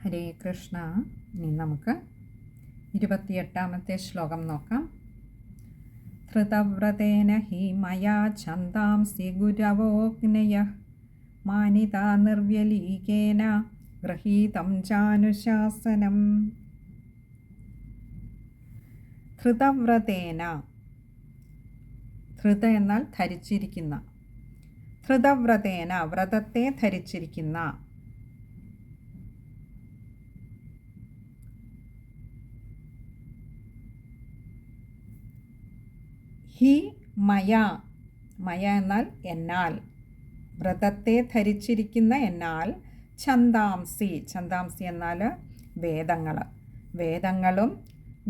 ഹരേ കൃഷ്ണ. ഇനി നമുക്ക് 28ാമത്തെ ശ്ലോകം നോക്കാം. ധൃതവ്രതേന ഹി മയാ ഛന്ദാംസി ഗുരവോഗ്നയഃ മാനിതാ നിർവ്യലീകേന ഗൃഹീതം ചാനുശാസനം. ധൃതവ്രതേന, ധൃത എന്നാൽ ധരിച്ചിരിക്കുന്ന, ധൃതവ്രതേന വ്രതത്തെ ധരിച്ചിരിക്കുന്ന, ഹി മയ, മയ എന്നാൽ എന്നാൽ, വ്രതത്തെ ധരിച്ചിരിക്കുന്ന എന്നാൽ, ഛന്ദാംസി, ഛന്ദാംസി എന്നാൽ വേദങ്ങൾ, വേദങ്ങളും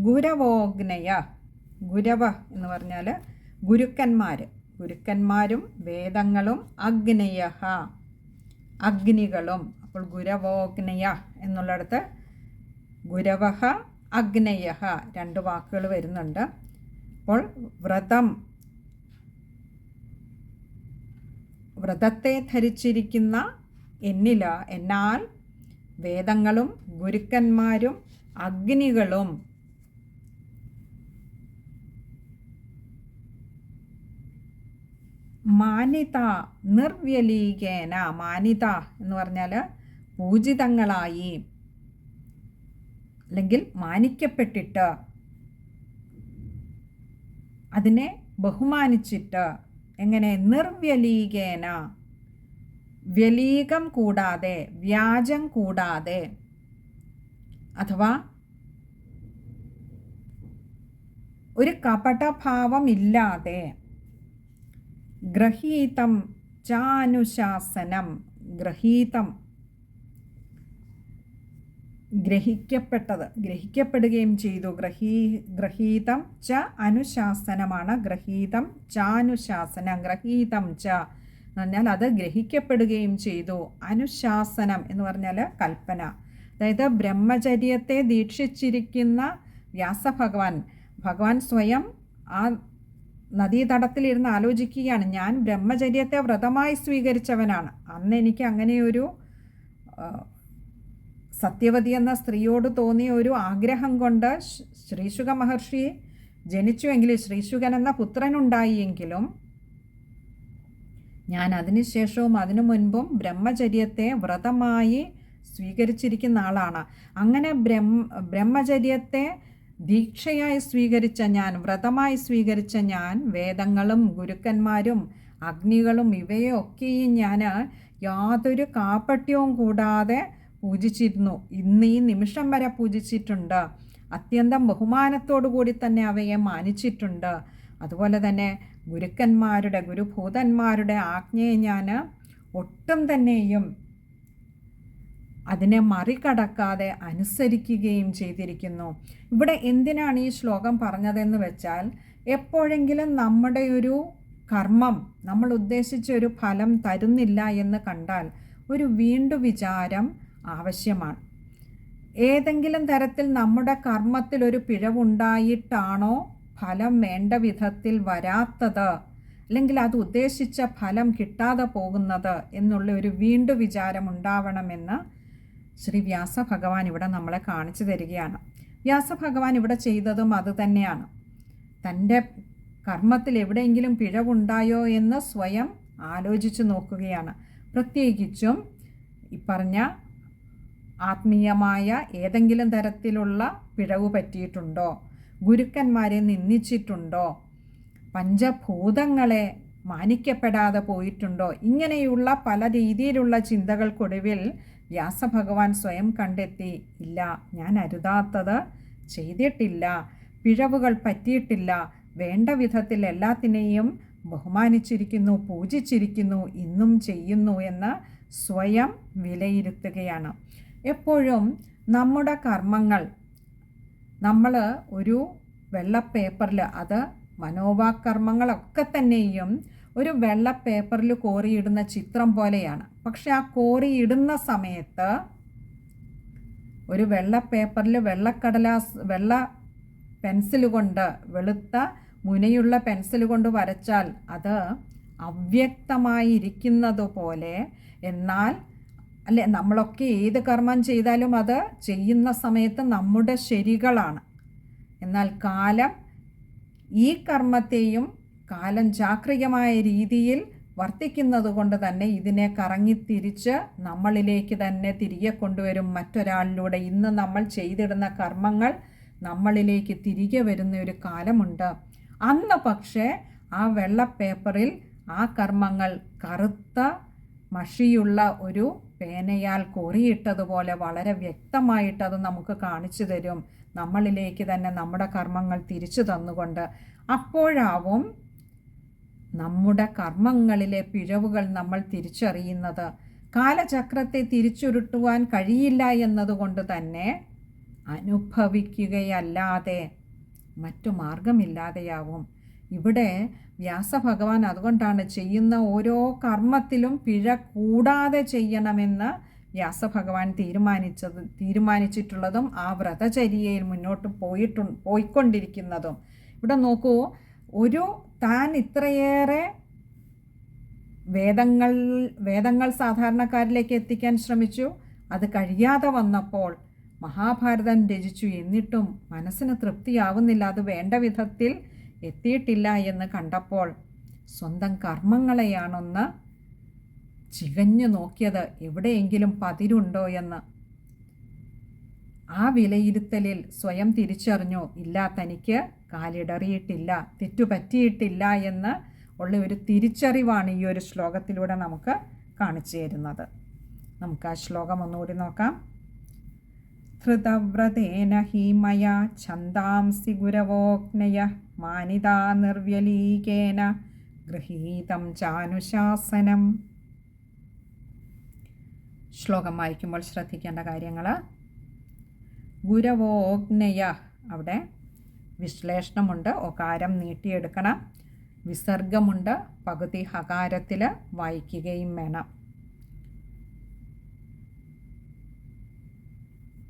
ഗുരവോഗ്നയ, ഗുരവ എന്ന് പറഞ്ഞാൽ ഗുരുക്കന്മാർ, ഗുരുക്കന്മാരും വേദങ്ങളും അഗ്നയ, അഗ്നികളും. അപ്പോൾ ഗുരവോഗ്നയ എന്നുള്ളിടത്ത് ഗുരവഹ അഗ്നയ രണ്ട് വാക്കുകൾ വരുന്നുണ്ട്. അപ്പോൾ വ്രതം, വ്രതത്തെ ധരിച്ചിരിക്കുന്ന എന്നാൽ വേദങ്ങളും ഗുരുക്കന്മാരും അഗ്നികളും. മാനിത നിർവ്യലീകേന, മാനിത എന്ന് പറഞ്ഞാൽ പൂജിതങ്ങളായി അല്ലെങ്കിൽ മാനിക്കപ്പെട്ടിട്ട്, അതിനെ ബഹുമാനിച്ചിട്ട്. എങ്ങനെ? നിർവ്യലീകേന, വ്യലീകം കൂടാതെ, വ്യാജം കൂടാതെ, അഥവാ ഒരു കപടഭാവമില്ലാതെ. ഗ്രഹീതം ചാനുശാസനം, ഗ്രഹീതം ഗ്രഹിക്കപ്പെട്ടത്, ഗ്രഹിക്കപ്പെടുകയും ചെയ്തു. ഗ്രഹീതം ച അനുശാസനമാണ്. ഗ്രഹീതം ചാനുശാസനം, ഗ്രഹീതം ച എന്ന് പറഞ്ഞാൽ അത് ഗ്രഹിക്കപ്പെടുകയും ചെയ്തു. അനുശാസനം എന്ന് പറഞ്ഞാൽ കൽപ്പന. അതായത് ബ്രഹ്മചര്യത്തെ ദീക്ഷിച്ചിരിക്കുന്ന വ്യാസഭഗവാൻ, ഭഗവാൻ സ്വയം ആ നദീതടത്തിലിരുന്ന് ആലോചിക്കുകയാണ്, ഞാൻ ബ്രഹ്മചര്യത്തെ വ്രതമായി സ്വീകരിച്ചവനാണ്. അന്ന് എനിക്ക് അങ്ങനെയൊരു സത്യവതി എന്ന സ്ത്രീയോട് തോന്നിയ ഒരു ആഗ്രഹം കൊണ്ട് ശ്രീശുക മഹർഷി ജനിച്ചുവെങ്കിലും, ശ്രീശുകൻ എന്ന പുത്രനുണ്ടായെങ്കിലും, ഞാൻ അതിനുശേഷവും അതിനു മുൻപും ബ്രഹ്മചര്യത്തെ വ്രതമായി സ്വീകരിച്ചിരിക്കുന്ന ആളാണ്. അങ്ങനെ ബ്രഹ്മചര്യത്തെ ദീക്ഷയായി സ്വീകരിച്ച ഞാൻ, വ്രതമായി സ്വീകരിച്ച ഞാൻ, വേദങ്ങളും ഗുരുക്കന്മാരും അഗ്നികളും ഇവയൊക്കെയും ഞാൻ യാതൊരു കാപട്യവും കൂടാതെ പൂജിച്ചിരുന്നു. ഇന്ന് ഈ നിമിഷം വരെ പൂജിച്ചിട്ടുണ്ട്. അത്യന്തം ബഹുമാനത്തോടു കൂടി തന്നെ അവയെ മാനിച്ചിട്ടുണ്ട്. അതുപോലെ തന്നെ ഗുരുക്കന്മാരുടെ, ഗുരുഭൂതന്മാരുടെ ആജ്ഞയെ ഞാൻ ഒട്ടും തന്നെയും അതിനെ മറികടക്കാതെ അനുസരിക്കുകയും ചെയ്തിരിക്കുന്നു. ഇവിടെ എന്തിനാണ് ഈ ശ്ലോകം പറഞ്ഞതെന്ന് വെച്ചാൽ, എപ്പോഴെങ്കിലും നമ്മുടെ ഒരു കർമ്മം നമ്മൾ ഉദ്ദേശിച്ച ഒരു ഫലം തരുന്നില്ല എന്ന് കണ്ടാൽ ഒരു വിചാരം ആവശ്യമാണ്. ഏതെങ്കിലും തരത്തിൽ നമ്മുടെ കർമ്മത്തിൽ ഒരു പിഴവുണ്ടായിട്ടാണോ ഫലം വേണ്ട വിധത്തിൽ വരാത്തത്, അല്ലെങ്കിൽ അത് ഉദ്ദേശിച്ച ഫലം കിട്ടാതെ പോകുന്നത് എന്നുള്ള ഒരു വിചാരം ഉണ്ടാവണമെന്ന് ശ്രീ വ്യാസഭഗവാൻ ഇവിടെ നമ്മളെ കാണിച്ചു തരികയാണ്. വ്യാസഭഗവാൻ ഇവിടെ ചെയ്തതും അത് തന്നെയാണ്. തൻ്റെ കർമ്മത്തിൽ എവിടെയെങ്കിലും പിഴവുണ്ടായോ എന്ന് സ്വയം ആലോചിച്ച് നോക്കുകയാണ്. പ്രത്യേകിച്ചും ഈ പറഞ്ഞ ആത്മീയമായ ഏതെങ്കിലും തരത്തിലുള്ള പിഴവ് പറ്റിയിട്ടുണ്ടോ, ഗുരുക്കന്മാരെ നിന്ദിച്ചിട്ടുണ്ടോ, പഞ്ചഭൂതങ്ങളെ മാനിക്കപ്പെടാതെ പോയിട്ടുണ്ടോ, ഇങ്ങനെയുള്ള പല രീതിയിലുള്ള ചിന്തകൾക്കൊടുവിൽ വ്യാസഭഗവാൻ സ്വയം കണ്ടെത്തി, ഇല്ല, ഞാൻ അരുതാത്തത് ചെയ്തിട്ടില്ല, പിഴവുകൾ പറ്റിയിട്ടില്ല, വേണ്ട വിധത്തിൽ എല്ലാത്തിനെയും ബഹുമാനിച്ചിരിക്കുന്നു, പൂജിച്ചിരിക്കുന്നു, ഇന്നും ചെയ്യുന്നു എന്ന് സ്വയം വിലയിരുത്തുകയാണ്. എപ്പോഴും നമ്മുടെ കർമ്മങ്ങൾ നമ്മൾ ഒരു വെള്ള പേപ്പറിൽ, അത് മനോവാകർമ്മങ്ങളൊക്കെ തന്നെയും ഒരു വെള്ള പേപ്പറിൽ കോറിയിടുന്ന ചിത്രം പോലെയാണ്. പക്ഷെ ആ കോറിയിടുന്ന സമയത്ത് ഒരു വെള്ള പേപ്പറിൽ വെള്ള പെൻസിൽ കൊണ്ട്, വെളുത്ത മുനയുള്ള പെൻസിൽ കൊണ്ട് വരച്ചാൽ അത് അവ്യക്തമായിരിക്കുന്നത് പോലെ, എന്നാൽ അല്ലെ, നമ്മളൊക്കെ ഏത് കർമ്മം ചെയ്താലും അത് ചെയ്യുന്ന സമയത്ത് നമ്മുടെ ശരികളാണ്. എന്നാൽ കാലം ഈ കർമ്മത്തെയും കാലം ചാക്രികമായ രീതിയിൽ വർത്തിക്കുന്നത് കൊണ്ട് തന്നെ ഇതിനെ കറങ്ങിത്തിരിച്ച് നമ്മളിലേക്ക് തന്നെ തിരികെ കൊണ്ടുവരും മറ്റൊരാളിലൂടെ. ഇന്ന് നമ്മൾ ചെയ്തിടുന്ന കർമ്മങ്ങൾ നമ്മളിലേക്ക് തിരികെ വരുന്ന ഒരു കാലമുണ്ട്. അന്ന് പക്ഷേ ആ വെള്ള പേപ്പറിൽ ആ കർമ്മങ്ങൾ കറുത്ത മഷിയുള്ള ഒരു പേനയാൽ കോറിയിട്ടതുപോലെ വളരെ വ്യക്തമായിട്ട് അത് നമുക്ക് കാണിച്ചു തരും, നമ്മളിലേക്ക് തന്നെ നമ്മുടെ കർമ്മങ്ങൾ തിരിച്ചു തന്നുകൊണ്ട്. അപ്പോഴാവും നമ്മുടെ കർമ്മങ്ങളിലെ പിഴവുകൾ നമ്മൾ തിരിച്ചറിയുന്നത്. കാലചക്രത്തെ തിരിച്ചുരുട്ടുവാൻ കഴിയില്ല എന്നതുകൊണ്ട് തന്നെ അനുഭവിക്കുകയല്ലാതെ മറ്റു മാർഗമില്ലാതെയാവും. ഇവിടെ വ്യാസഭഗവാൻ അതുകൊണ്ടാണ് ചെയ്യുന്ന ഓരോ കർമ്മത്തിലും പിഴ കൂടാതെ ചെയ്യണമെന്ന് വ്യാസഭഗവാൻ തീരുമാനിച്ചിട്ടുള്ളതും ആ വ്രതചര്യയിൽ മുന്നോട്ട് പോയിക്കൊണ്ടിരിക്കുന്നതും. ഇവിടെ നോക്കൂ, താൻ ഇത്രയേറെ വേദങ്ങൾ സാധാരണക്കാരിലേക്ക് എത്തിക്കാൻ ശ്രമിച്ചു, അത് കഴിയാതെ വന്നപ്പോൾ മഹാഭാരതം രചിച്ചു. എന്നിട്ടും മനസ്സിന് തൃപ്തിയാവുന്നില്ല, അത് വേണ്ട വിധത്തിൽ എത്തിയിട്ടില്ല എന്ന് കണ്ടപ്പോൾ സ്വന്തം കർമ്മങ്ങളെയാണൊന്ന് ചികഞ്ഞു നോക്കിയത്, എവിടെയെങ്കിലും പതിരുണ്ടോ എന്ന്. ആ വിലയിരുത്തലിൽ സ്വയം തിരിച്ചറിഞ്ഞു, ഇല്ല, തനിക്ക് കാലിടറിയിട്ടില്ല, തെറ്റുപറ്റിയിട്ടില്ല എന്ന് ഉള്ള ഒരു തിരിച്ചറിവാണ് ഈ ഒരു ശ്ലോകത്തിലൂടെ നമുക്ക് കാണിച്ചു തരുന്നത്. നമുക്ക് ആ ശ്ലോകം ഒന്നുകൂടി നോക്കാം. ധൃതവ്രതേന ഹി മയാ ഛന്ദാംസി ഗുരവോഗ്നയ മാനിതാ നിർവ്യലീകേന ഗൃഹീതം ചാനുശാസനം. ശ്ലോകം വായിക്കുമ്പോൾ ശ്രദ്ധിക്കേണ്ട കാര്യങ്ങൾ: ഗുരവോഗ്നയ, അവിടെ വിശ്ലേഷണമുണ്ട്, ഒകാരം നീട്ടിയെടുക്കണം. വിസർഗമുണ്ട്, പകുതി ഹകാരത്തിൽ വായിക്കുകയും വേണം.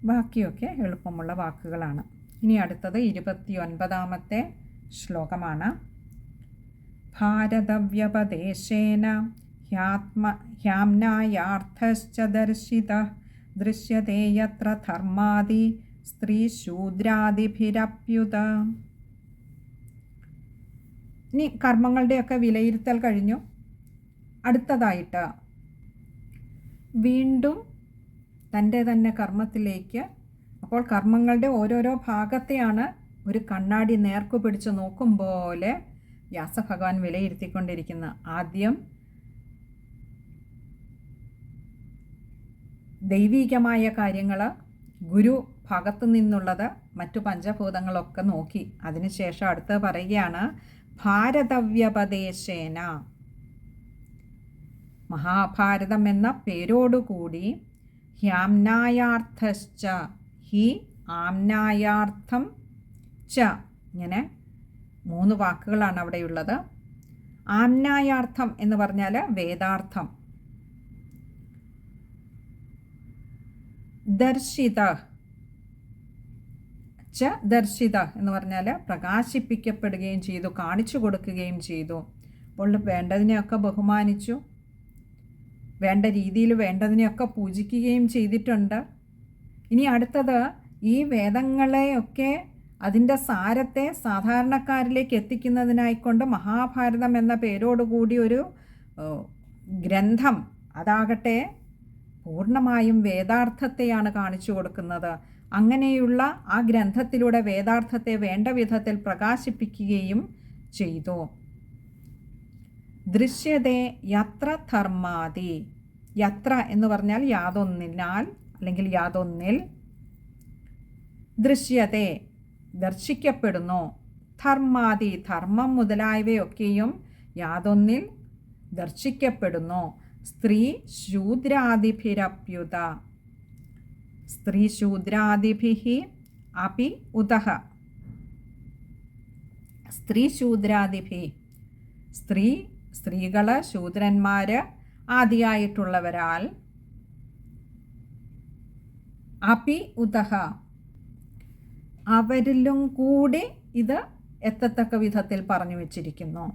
ബാക്കിയൊക്കെ എളുപ്പമുള്ള വാക്കുകളാണ്. ഇനി അടുത്തത് 29ാമത്തെ ശ്ലോകമാണ്. ഭാരതവ്യപദേശേന ഹ്യാംനായാർത്ഥശ്ച ദർശിതഃ ദൃശ്യതേ യത്ര ധർമാദി സ്ത്രീശൂദ്രാദിഭിരപ്യുത. ഇനി കർമ്മങ്ങളുടെയൊക്കെ വിലയിരുത്തൽ കഴിഞ്ഞു. അടുത്തതായിട്ട് വീണ്ടും തൻ്റെ തന്നെ കർമ്മത്തിലേക്ക്, അപ്പോൾ കർമ്മങ്ങളുടെ ഓരോരോ ഭാഗത്തെയാണ് ഒരു കണ്ണാടി നേർക്കു പിടിച്ച് നോക്കും പോലെ വ്യാസഭഗവാൻ വിലയിരുത്തിക്കൊണ്ടിരിക്കുന്നത്. ആദ്യം ദൈവികമായ കാര്യങ്ങൾ, ഗുരു ഭാഗത്തു നിന്നുള്ളത്, മറ്റു പഞ്ചഭൂതങ്ങളൊക്കെ നോക്കി. അതിനുശേഷം അടുത്ത് പറയുകയാണ് ഭാരതവ്യപദേശേന. മഹാഭാരതം എന്ന പേരോടുകൂടി ഹ്യാംനായാർത്ഥശ്ച, ഹി ആംനായാർത്ഥം ച, ഇങ്ങനെ 3 വാക്കുകളാണ് അവിടെയുള്ളത്. ആംനായാർത്ഥം എന്ന് പറഞ്ഞാൽ വേദാർത്ഥം. ദർശിത ച, ദർശിത എന്ന് പറഞ്ഞാൽ പ്രകാശിപ്പിക്കപ്പെടുകയും ചെയ്തു, കാണിച്ചു കൊടുക്കുകയും ചെയ്തു. അപ്പോൾ വേണ്ടതിനെയൊക്കെ ബഹുമാനിച്ചു, വേണ്ട രീതിയിൽ വേണ്ടതിനെയൊക്കെ പൂജിക്കുകയും ചെയ്തിട്ടുണ്ട്. ഇനി അടുത്തത് ഈ വേദങ്ങളെയൊക്കെ അതിൻ്റെ സാരത്തെ സാധാരണക്കാരിലേക്ക് എത്തിക്കുന്നതിനായിക്കൊണ്ട് മഹാഭാരതം എന്ന പേരോടുകൂടി ഒരു ഗ്രന്ഥം, അതാകട്ടെ പൂർണ്ണമായും വേദാർത്ഥത്തെയാണ് കാണിച്ചു കൊടുക്കുന്നത്. അങ്ങനെയുള്ള ആ ഗ്രന്ഥത്തിലൂടെ വേദാർത്ഥത്തെ വേണ്ട വിധത്തിൽ പ്രകാശിപ്പിക്കുകയും ചെയ്തു. ദൃശ്യതേ യത്ര ധർമാദി, യത്ര എന്ന് പറഞ്ഞാൽ യാതൊന്നിനാൽ അല്ലെങ്കിൽ യാതൊന്നിൽ, ദൃശ്യതേ ദർശിക്കപ്പെടുന്നു, ധർമാദി ധർമ്മം മുതലായവയൊക്കെയും യാതൊന്നിൽ ദർശിക്കപ്പെടുന്നു. സ്ത്രീ ശൂദ്രാദിഭിരപ്യുത, സ്ത്രീ ശൂദ്രാദിഭിഹി അപി ഉതഃ. സ്ത്രീ ശൂദ്രാദിഭി, സ്ത്രീകൾ, ശൂദ്രന്മാർ ആദിയായിട്ടുള്ളവരാൽ, അപി ഉതഃ അവരിലും കൂടി ഇത് എത്തത്തക്ക വിധത്തിൽ പറഞ്ഞു വച്ചിരിക്കുന്നു.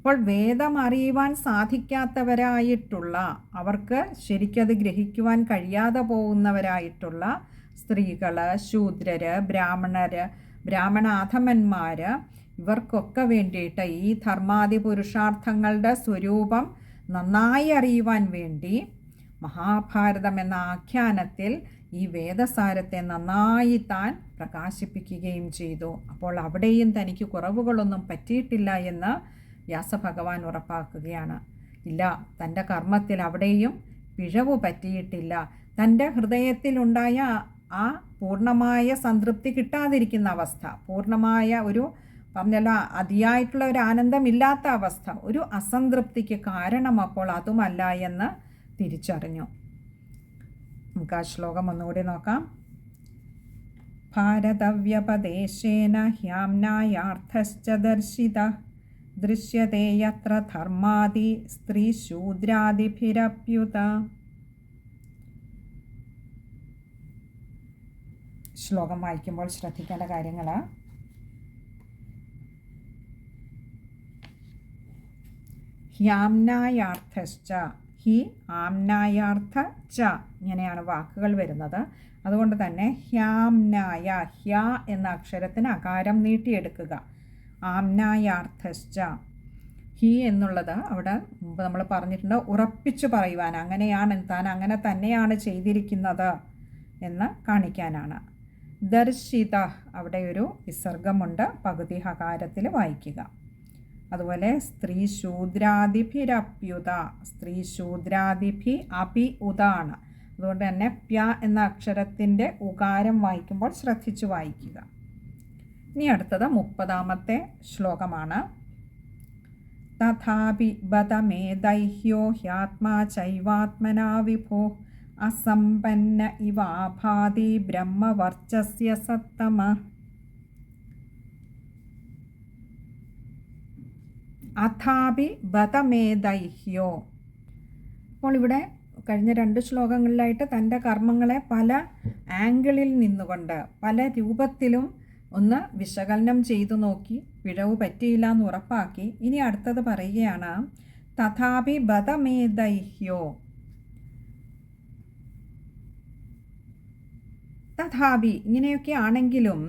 അപ്പോൾ വേദം അറിയുവാൻ സാധിക്കാത്തവരായിട്ടുള്ള, അവർക്ക് ശരിക്കത് ഗ്രഹിക്കുവാൻ കഴിയാതെ പോകുന്നവരായിട്ടുള്ള സ്ത്രീകൾ, ശൂദ്രർ, ബ്രാഹ്മണാധമന്മാർ, ഇവർക്കൊക്കെ വേണ്ടിയിട്ട് ഈ ധർമാദി പുരുഷാർത്ഥങ്ങളുടെ സ്വരൂപം നന്നായി അറിയുവാൻ വേണ്ടി മഹാഭാരതം എന്ന ആഖ്യാനത്തിൽ ഈ വേദസാരത്തെ നന്നായി താൻ പ്രകാശിപ്പിക്കുകയും ചെയ്തു. അപ്പോൾ അവിടെയും തനിക്ക് കുറവുകളൊന്നും പറ്റിയിട്ടില്ല എന്ന് വ്യാസഭഗവാൻ ഉറപ്പാക്കുകയാണ്. ഇല്ല, തൻ്റെ കർമ്മത്തിൽ അവിടെയും പിഴവ് പറ്റിയിട്ടില്ല. തൻ്റെ ഹൃദയത്തിലുണ്ടായ ആ പൂർണ്ണമായ സംതൃപ്തി കിട്ടാതിരിക്കുന്ന അവസ്ഥ, പൂർണ്ണമായ ഒരു പറഞ്ഞല്ലോ അതിയായിട്ടുള്ള ഒരു ആനന്ദമില്ലാത്ത അവസ്ഥ, ഒരു അസംതൃപ്തിക്ക് കാരണം അപ്പോൾ അതുമല്ല എന്ന് തിരിച്ചറിഞ്ഞു. നമുക്ക് ആ ശ്ലോകം ഒന്നുകൂടി നോക്കാം. ഭാരതവ്യപദേശേന ഹ്യാംനായാർത്ഥശ്ച ദർശിതഃ ദൃശ്യത്തെ യത്ര ധർമാദി സ്ത്രീശൂദ്രാദിഭിരപ്യുത. ശ്ലോകം വായിക്കുമ്പോൾ ശ്രദ്ധിക്കേണ്ട കാര്യങ്ങൾ: ഹ്യാംനായാർത്ഥശ്ച, ഹി ആംനായാർത്ഥ ച, ഇങ്ങനെയാണ് വാക്കുകൾ വരുന്നത്. അതുകൊണ്ട് തന്നെ ഹ്യാംനായ, ഹ്യ എന്ന അക്ഷരത്തിന് അകാരം നീട്ടിയെടുക്കുക. ആംനായാർത്ഥശ്ച, ഹി എന്നുള്ളത് അവിടെ മുമ്പ് നമ്മൾ പറഞ്ഞിട്ടുണ്ട്, ഉറപ്പിച്ചു പറയുവാൻ, അങ്ങനെയാണ് താൻ അങ്ങനെ തന്നെയാണ് ചെയ്തിരിക്കുന്നത് എന്ന് കാണിക്കാനാണ്. ദർശിത, അവിടെ ഒരു വിസർഗമുണ്ട്, പകുതി ഹകാരത്തിൽ വായിക്കുക. അതുപോലെ സ്ത്രീ ശൂദ്രാദിഭിരപ്യുത, സ്ത്രീ ശൂദ്രാദിഭി അപി ഉതാണ്. അതുകൊണ്ട് തന്നെ പ്യ എന്ന അക്ഷരത്തിൻ്റെ ഉകാരം വായിക്കുമ്പോൾ ശ്രദ്ധിച്ചു വായിക്കുക. ഇനി അടുത്തത് 30ാമത്തെ ശ്ലോകമാണ്. തഥാപി ബത മേ ദൈഹ്യോ ഹ്യാത്മാ ചൈവാത്മനാ വിഭോ അസമ്പന്ന ഇവാഭാതി ബ്രഹ്മവർച്ചസ്യ സത്തമ. അഥാപി ബത മേ ദൈഹ്യോ. അപ്പോൾ ഇവിടെ കഴിഞ്ഞ 2 ശ്ലോകങ്ങളിലായിട്ട് തൻ്റെ കർമ്മങ്ങളെ പല ആംഗിളിൽ നിന്നുകൊണ്ട് പല രൂപത്തിലും ഒന്ന് വിശകലനം ചെയ്തു നോക്കി, പിഴവ് പറ്റിയില്ല എന്ന് ഉറപ്പാക്കി. ഇനി അടുത്തത് പറയുകയാണ്, തഥാപി ബത മേ ദൈഹ്യോ. തഥാപി ഇങ്ങനെയൊക്കെ ആണെങ്കിലും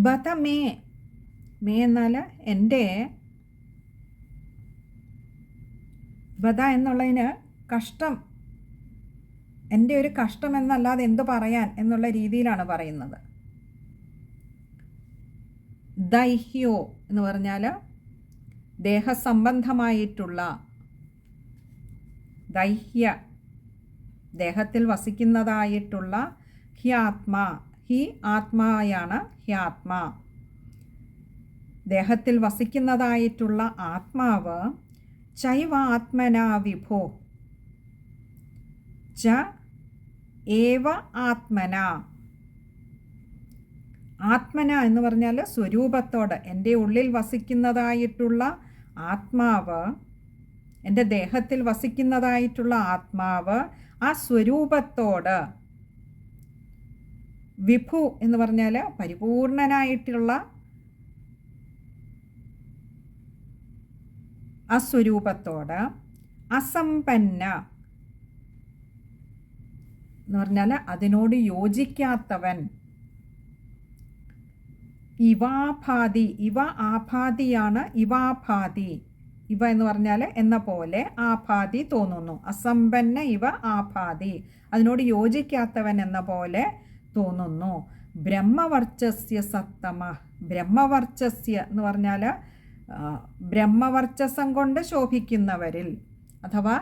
ബത മേ, മേ എന്നാൽ എൻ്റെ, ബത എന്നുള്ളതിന് കഷ്ടം, എൻ്റെ ഒരു കഷ്ടം എന്നല്ലാതെ എന്തു പറയാൻ എന്നുള്ള രീതിയിലാണ് പറയുന്നത്. ദൈഹ്യോ എന്ന് പറഞ്ഞാൽ ദേഹസംബന്ധമായിട്ടുള്ള, ദൈഹ്യ ദേഹത്തിൽ വസിക്കുന്നതായിട്ടുള്ള, ഹ്യാത്മാ, ഹി ആത്മായാണ് ഹ്യാത്മാ, ദേഹത്തിൽ വസിക്കുന്നതായിട്ടുള്ള ആത്മാവ്, ചൈവ ആത്മനാ വിഭോ, ച ഏവ ആത്മന. ആത്മന എന്ന് പറഞ്ഞാൽ സ്വരൂപത്തോട്, എൻ്റെ ഉള്ളിൽ വസിക്കുന്നതായിട്ടുള്ള ആത്മാവ്, എൻ്റെ ദേഹത്തിൽ വസിക്കുന്നതായിട്ടുള്ള ആത്മാവ്, ആ സ്വരൂപത്തോട്, വിഭു എന്ന് പറഞ്ഞാൽ പരിപൂർണനായിട്ടുള്ള ആ സ്വരൂപത്തോട്, അസമ്പന്ന എന്ന് പറഞ്ഞാൽ അതിനോട് യോജിക്കാത്തവൻ, ഇവാഭാതി, ഇവ ആഭാതിയാണ്, ഇവാഭാതി, ഇവ എന്ന് പറഞ്ഞാൽ എന്ന പോലെ, ആഭാതി തോന്നുന്നു, അസമ്പന്ന ഇവ ആഭാതി, അതിനോട് യോജിക്കാത്തവൻ എന്ന പോലെ തോന്നുന്നു. ബ്രഹ്മവർച്ചസ്യ സത്തമ, ബ്രഹ്മവർച്ചസ്യ എന്ന് പറഞ്ഞാൽ ബ്രഹ്മവർച്ചസം കൊണ്ട് ശോഭിക്കുന്നവരിൽ, അഥവാ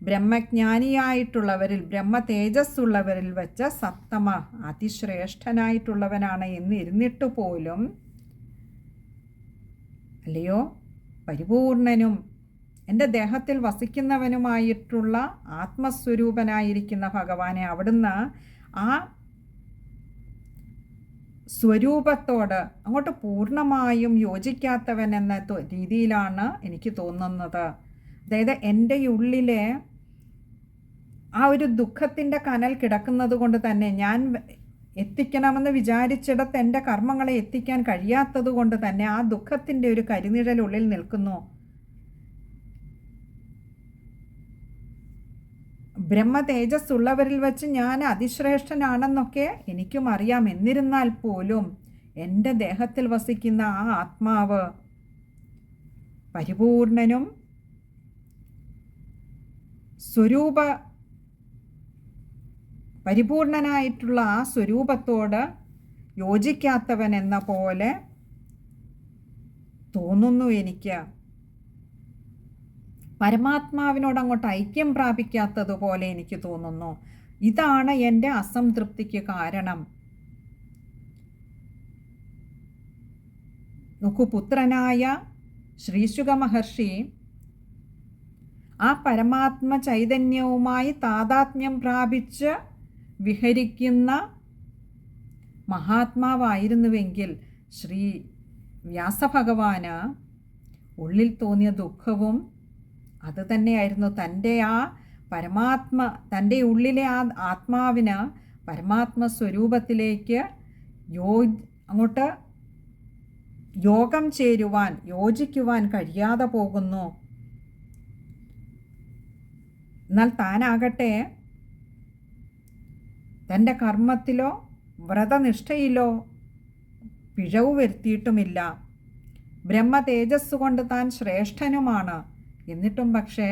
ബ്രഹ്മജ്ഞാനിയായിട്ടുള്ളവരിൽ, ബ്രഹ്മ തേജസ്സുള്ളവരിൽ വെച്ച് സത്തമ, അതിശ്രേഷ്ഠനായിട്ടുള്ളവനാണ് എന്ന് ഇരുന്നിട്ട് പോലും, അല്ലയോ പരിപൂർണനും എൻ്റെ ദേഹത്തിൽ വസിക്കുന്നവനുമായിട്ടുള്ള ആത്മസ്വരൂപനായിരിക്കുന്ന ഭഗവാനെ അവിടുന്ന് ആ സ്വരൂപത്തോട് അങ്ങോട്ട് പൂർണ്ണമായും യോജിക്കാത്തവൻ എന്ന രീതിയിലാണ് എനിക്ക് തോന്നുന്നത്. അതായത് എൻ്റെ ഉള്ളിലെ ആ ഒരു ദുഃഖത്തിൻ്റെ കനൽ കിടക്കുന്നത് കൊണ്ട് തന്നെ ഞാൻ എത്തിക്കണമെന്ന് വിചാരിച്ചിടത്ത് എൻ്റെ കർമ്മങ്ങളെ എത്തിക്കാൻ കഴിയാത്തത് കൊണ്ട് തന്നെ ആ ദുഃഖത്തിൻ്റെ ഒരു കരിനിഴലുള്ളിൽ നിൽക്കുന്നു. ബ്രഹ്മ തേജസ്സുള്ളവരിൽ വച്ച് ഞാൻ അതിശ്രേഷ്ഠനാണെന്നൊക്കെ എനിക്കും അറിയാം. എന്നിരുന്നാൽ പോലും എൻ്റെ ദേഹത്തിൽ വസിക്കുന്ന ആ ആത്മാവ് പരിപൂർണനും പരിപൂർണനായിട്ടുള്ള ആ സ്വരൂപത്തോട് യോജിക്കാത്തവൻ എന്ന പോലെ തോന്നുന്നു എനിക്ക്. പരമാത്മാവിനോട് അങ്ങോട്ട് ഐക്യം പ്രാപിക്കാത്തതുപോലെ എനിക്ക് തോന്നുന്നു. ഇതാണ് എൻ്റെ അസംതൃപ്തിക്ക് കാരണം. നോക്കൂ, പുത്രനായ ശ്രീശുക മഹർഷി ആ പരമാത്മ ചൈതന്യവുമായി താതാത്മ്യം പ്രാപിച്ച് വിഹരിക്കുന്ന മഹാത്മാവായിരുന്നുവെങ്കിൽ ശ്രീ വ്യാസഭഗവാന് ഉള്ളിൽ തോന്നിയ ദുഃഖവും അത് തന്നെയായിരുന്നു. തൻ്റെ ഉള്ളിലെ ആ ആത്മാവിന് പരമാത്മ സ്വരൂപത്തിലേക്ക് അങ്ങോട്ട് യോഗം ചേരുവാൻ, യോജിക്കുവാൻ കഴിയാതെ പോകുന്നു. എന്നാൽ താനാകട്ടെ തൻ്റെ കർമ്മത്തിലോ വ്രതനിഷ്ഠയിലോ പിഴവ് വരുത്തിയിട്ടുമില്ല. ബ്രഹ്മ തേജസ് കൊണ്ട് താൻ ശ്രേഷ്ഠനുമാണ്. എന്നിട്ടും പക്ഷേ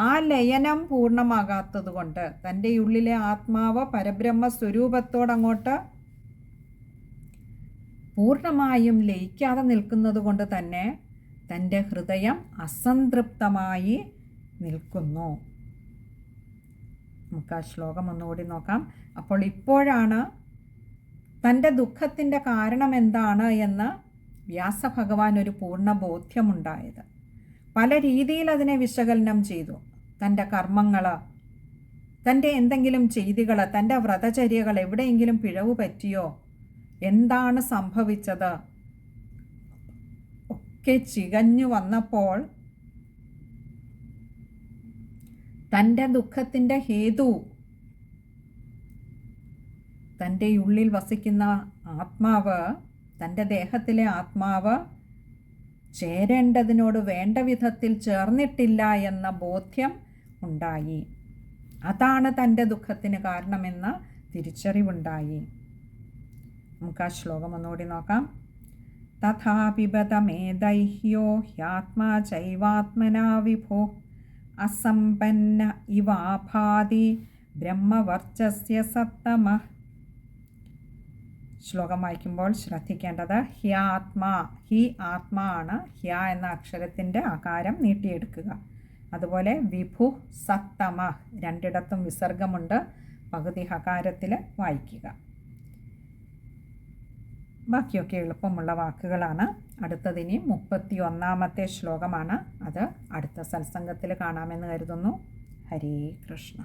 ആ ലയനം പൂർണ്ണമാകാത്തത് കൊണ്ട്, തൻ്റെ ഉള്ളിലെ ആത്മാവ് പരബ്രഹ്മ സ്വരൂപത്തോടങ്ങോട്ട് പൂർണ്ണമായും ലയിക്കാതെ നിൽക്കുന്നത് കൊണ്ട് തന്നെ തൻ്റെ ഹൃദയം അസംതൃപ്തമായി നിൽക്കുന്നു. നമുക്ക് ആ ശ്ലോകം ഒന്നുകൂടി നോക്കാം. അപ്പോൾ ഇപ്പോഴാണ് തൻ്റെ ദുഃഖത്തിൻ്റെ കാരണം എന്താണ് എന്ന് വ്യാസഭഗവാൻ ഒരു പൂർണ്ണ ബോധ്യമുണ്ടായത്. പല രീതിയിൽ അതിനെ വിശകലനം ചെയ്തു. തൻ്റെ കർമ്മങ്ങൾ, തൻ്റെ എന്തെങ്കിലും ചെയ്തികൾ, തൻ്റെ വ്രതചര്യകൾ എവിടെയെങ്കിലും പിഴവ് പറ്റിയോ, എന്താണ് സംഭവിച്ചത് ഒക്കെ ചികഞ്ഞു വന്നപ്പോൾ തൻ്റെ ദുഃഖത്തിൻ്റെ ഹേതു തൻ്റെ ഉള്ളിൽ വസിക്കുന്ന ആത്മാവ്, തൻ്റെ ദേഹത്തിലെ ആത്മാവ് ചേരേണ്ടതിനോട് വേണ്ട വിധത്തിൽ ചേർന്നിട്ടില്ല എന്ന ബോധ്യം ഉണ്ടായി. അതാണ് തൻ്റെ ദുഃഖത്തിന് കാരണമെന്ന തിരിച്ചറിവുണ്ടായി. നമുക്ക് ആ ശ്ലോകം ഒന്നുകൂടി നോക്കാം. തഥാപിബതമേദൈഹ്യോ ഹ്യാത്മാ ചൈവാത്മനാ വിഭോ അസമ്പന്ന ഇവാഭാതി ബ്രഹ്മവർച്ചസ്യ സത്തമഃ. ശ്ലോകം വായിക്കുമ്പോൾ ശ്രദ്ധിക്കേണ്ടത് ഹ്യാത്മാ, ഹി ആത്മാ ആണ്. ഹ്യ എന്ന അക്ഷരത്തിൻ്റെ ആകാരം നീട്ടിയെടുക്കുക. അതുപോലെ വിഭു സത്തമഃ, രണ്ടിടത്തും വിസർഗമുണ്ട്. പകുതി ഹകാരത്തിൽ വായിക്കുക. ബാക്കിയൊക്കെ എളുപ്പമുള്ള വാക്കുകളാണ്. അടുത്തതിനി 31-ാമത്തെ ശ്ലോകമാണ്. അത് അടുത്ത സത്സംഗത്തിൽ കാണാമെന്ന് കരുതുന്നു. ഹരേ കൃഷ്ണ.